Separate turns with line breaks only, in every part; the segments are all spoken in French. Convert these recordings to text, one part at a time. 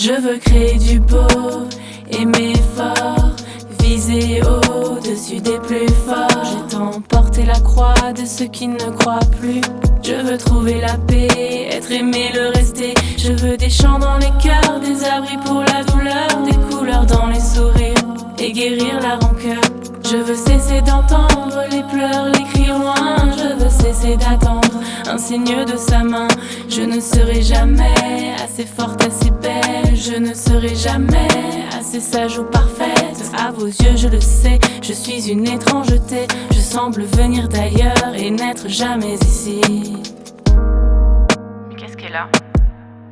Je veux créer du beau, aimer fort, viser au-dessus des plus forts. J'ai tant porté la croix de ceux qui ne croient plus. Je veux trouver la paix, être aimé, le rester. Je veux des chants dans les cœurs, des abris pour la douleur, des couleurs dans les sourires et guérir la rancœur. Je veux cesser d'entendre les pleurs, les cris au loin. Je veux cesser d'attendre un signe de sa main. Je ne serai jamais assez forte, assez belle. Je ne serai jamais assez sage ou parfaite. À vos yeux je le sais, je suis une étrangeté. Je semble venir d'ailleurs et n'être jamais ici.
Mais qu'est-ce qu'elle a?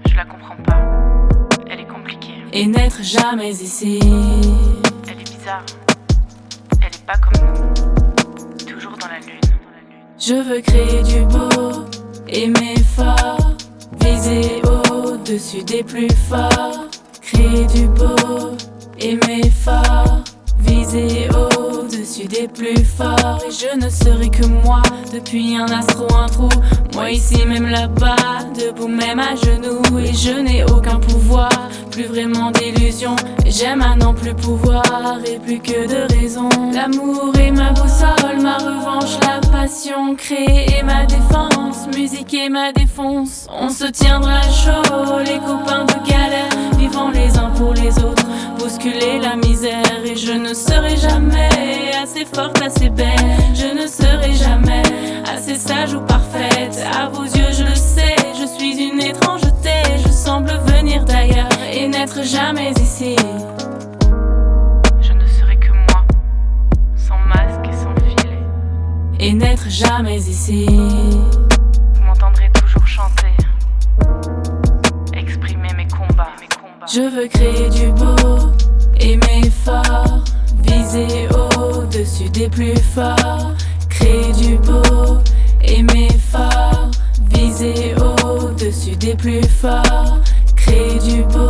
Je la comprends pas. Elle est compliquée.
Et n'être jamais ici.
Elle est bizarre. Elle est pas comme nous. Toujours dans la lune.
Je veux créer du beau, aimer fort, viser au-dessus des plus forts. Créer du beau, aimer fort, viser au-dessus des plus forts. Et je ne serai que moi, depuis un astre ou un trou. Moi ici, même là-bas, debout même à genoux. Et je n'ai aucun pouvoir, plus vraiment d'illusion. J'aime à n'en plus pouvoir et plus que de raison. L'amour est ma boussole, ma revanche, la passion. Créer est ma défense, musique est ma défonce. On se tiendra chaud, les copains de galère, vivant les uns pour les autres, bousculer la misère. Et je ne serai jamais assez forte, assez belle. Je ne serai jamais assez sage ou parfaite. À vos yeux je le sais, je suis une étrangeté. Je semble venir d'ailleurs et n'être jamais ici.
Je ne serai que moi, sans masque et sans filet.
Et n'être jamais ici.
Vous m'entendrez toujours chanter, exprimer mes combats.
Je veux créer du beau, aimer fort, viser au-dessus des plus forts. Créer du beau, aimer fort, viser au-dessus des plus forts. Créer du beau,